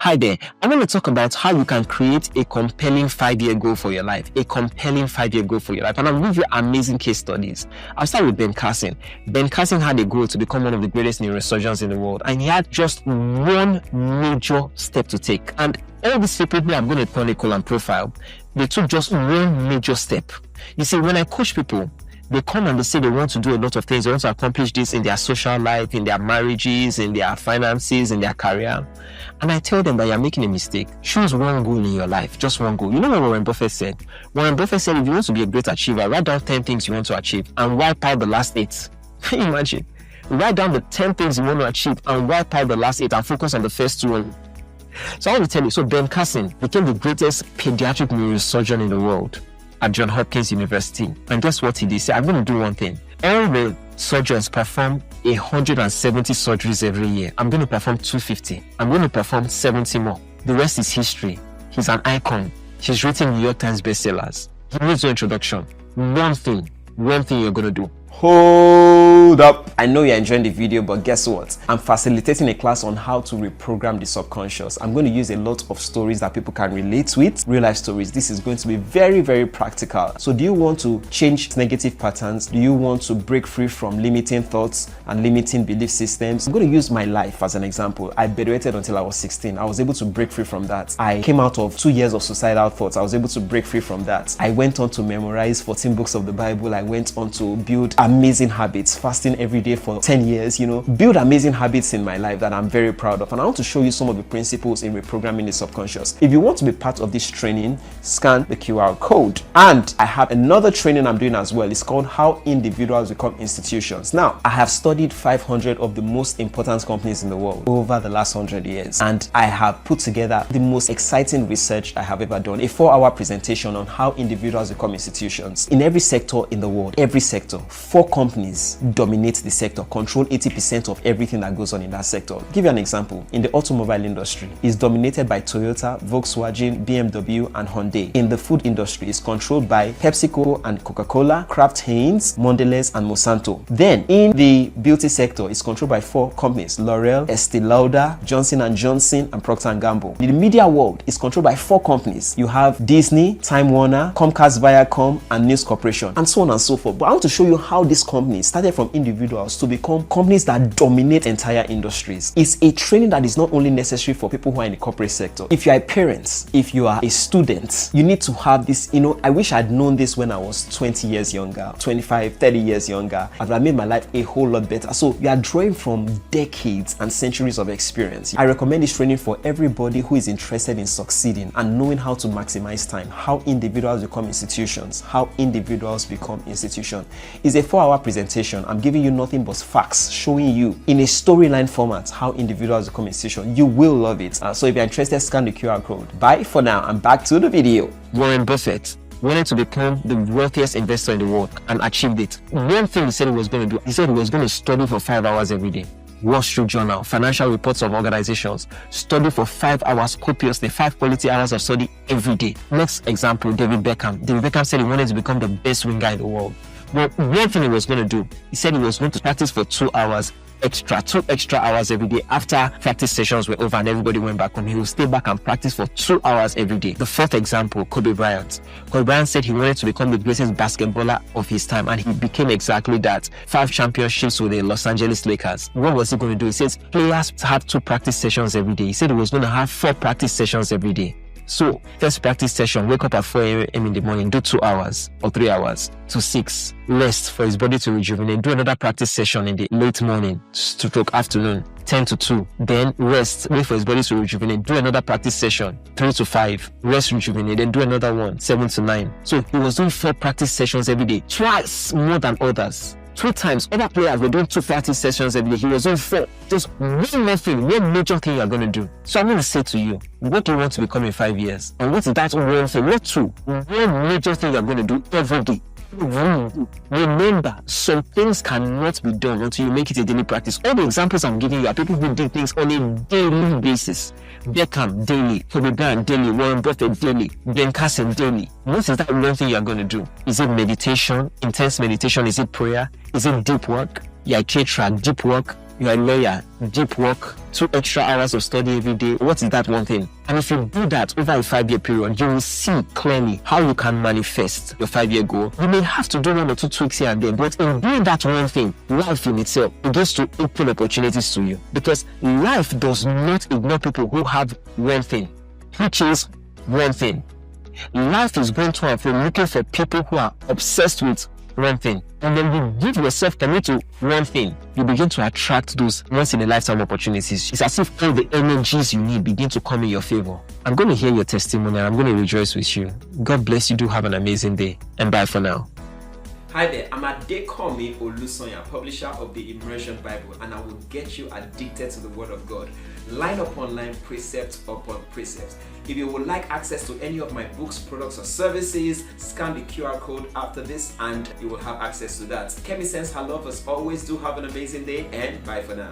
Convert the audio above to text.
Hi there, I'm going to talk about how you can create a compelling 5-year goal for your life. A compelling 5-year goal for your life. And I'll give you amazing case studies. I'll start with Ben Carson. Ben Carson had a goal to become one of the greatest neurosurgeons in the world. And he had just one major step to take. And all these people who I'm going to chronicle and profile, they took just one major step. You see, when I coach people, they come and they say they want to do a lot of things. They want to accomplish this in their social life, in their marriages, in their finances, in their career. And I tell them that you're making a mistake. Choose one goal in your life, just one goal. You know what Warren Buffett said? Warren Buffett said, if you want to be a great achiever, write down 10 things you want to achieve and wipe out the last 8. Can you imagine? Write down the 10 things you want to achieve and wipe out the last 8 and focus on the first 2. So I want to tell you, so Ben Carson became the greatest pediatric neurosurgeon in the world at Johns Hopkins University. And guess what he did? He said, I'm going to do one thing. All the surgeons perform 170 surgeries every year. I'm going to perform 250. I'm going to perform 70 more. The rest is history. He's an icon. He's written New York Times bestsellers. He needs no introduction. One thing you're going to do. Hold up. I know you're enjoying the video, but guess what? I'm facilitating a class on how to reprogram the subconscious. I'm going to use a lot of stories that people can relate with, real life stories. This is going to be very, very practical. So do you want to change negative patterns? Do you want to break free from limiting thoughts and limiting belief systems? I'm going to use my life as an example. I bedwetted until I was 16. I was able to break free from that. I came out of 2 years of suicidal thoughts. I was able to break free from that. I went on to memorize 14 books of the Bible. I went on to build amazing habits, fasting every day for 10 years, build amazing habits in my life that I'm very proud of. And I want to show you some of the principles in reprogramming the subconscious. If you want to be part of this training, scan the QR code. And I have another training I'm doing as well. It's called How Individuals Become Institutions. Now, I have studied 500 of the most important companies in the world over the last 100 years. And I have put together the most exciting research I have ever done. A 4-hour presentation on how individuals become institutions. In every sector in the world, every sector, 4 companies dominate the sector, control 80% of everything that goes on in that sector. I'll give you an example. In the automobile industry, it's dominated by Toyota, Volkswagen, BMW, and Hyundai. In the food industry, it's controlled by PepsiCo and Coca-Cola, Kraft Heinz, Mondelez, and Monsanto. Then, in the beauty sector, it's controlled by 4 companies: L'Oreal, Estee Lauder, Johnson & Johnson, and Procter & Gamble. In the media world, it's controlled by 4 companies. You have Disney, Time Warner, Comcast Viacom, and News Corporation, and so on and so forth. But I want to show you how these companies started from individuals to become companies that dominate entire industries. It's a training that is not only necessary for people who are in the corporate sector. If you are a parent, if you are a student, you need to have this. I wish I'd known this when I was 20 years younger, 25, 30 years younger. I'd have made my life a whole lot better. So you are drawing from decades and centuries of experience. I recommend this training for everybody who is interested in succeeding and knowing how to maximize time. How individuals become institutions. How individuals become institutions. It's a 4-hour presentation. I'm giving you nothing but facts, showing you in a storyline format how individuals become institutions. You will love it. So if you're interested, scan the QR code. Bye for now, and back to the video. Warren Buffett wanted to become the wealthiest investor in the world and achieved it. One thing he said he was going to do, he said he was going to study for 5 hours every day. Wall Street Journal, financial reports of organizations, study for 5 hours copiously, 5 quality hours of study every day. Next example, David Beckham. David Beckham said he wanted to become the best winger in the world. Well, one thing he was going to do, he said he was going to practice for 2 hours extra, 2 extra hours every day. After practice sessions were over and everybody went back home, he would stay back and practice for 2 hours every day. The 4th example, Kobe Bryant. Kobe Bryant said he wanted to become the greatest basketballer of his time, and he became exactly that. 5 championships with the Los Angeles Lakers. What was he going to do? He says players had 2 practice sessions every day. He said he was going to have 4 practice sessions every day. So, first practice session, wake up at 4 a.m. in the morning, do 2 hours or 3 hours to 6. Rest for his body to rejuvenate. Do another practice session in the late morning, stroke afternoon, 10 to 2. Then rest, wait for his body to rejuvenate. Do another practice session, 3 to 5. Rest, rejuvenate. Then do another one, 7 to 9. So, he was doing 4 practice sessions every day, twice more than others. 2 times. Other players were doing 2 practice sessions every day. He was doing 4. Just one major thing you're going to do. So I'm going to say to you, what do you want to become in 5 years? And what is that one thing? What 2? One major thing you're going to do every day. Remember, some things cannot be done until you make it a daily practice. All the examples I'm giving you are people who do things on a daily basis. Beckham daily, Kobe Bryant daily, Warren Buffett daily, Ben Carson daily. What is that one thing you're going to do? Is it meditation, intense meditation? Is it prayer? Is it deep work? Yeah, K-track, deep work, You are a lawyer, deep work, 2 extra hours of study every day. What is that one thing? And if you do that over a 5-year period, you will see clearly how you can manifest your 5-year goal. You may have to do 1 or 2 tweaks here and there, but in doing that one thing, life in itself begins to open opportunities to you. Because life does not ignore people who have one thing, which is one thing. Life is going to and fro looking for people who are obsessed with one thing. And then you give yourself commit to one thing, you begin to attract those once in a lifetime opportunities. It's as if all the energies you need begin to come in your favor. I'm going to hear your testimony and I'm going to rejoice with you. God bless you. Do have an amazing day, and bye for now. Hi there, I'm Adekomi Olusonya, publisher of the Immersion Bible, and I will get you addicted to the Word of God, line upon line, precept upon precept. If you would like access to any of my books, products, or services, scan the QR code after this and you will have access to that. Kemi sends her love as always. Do have an amazing day, and bye for now.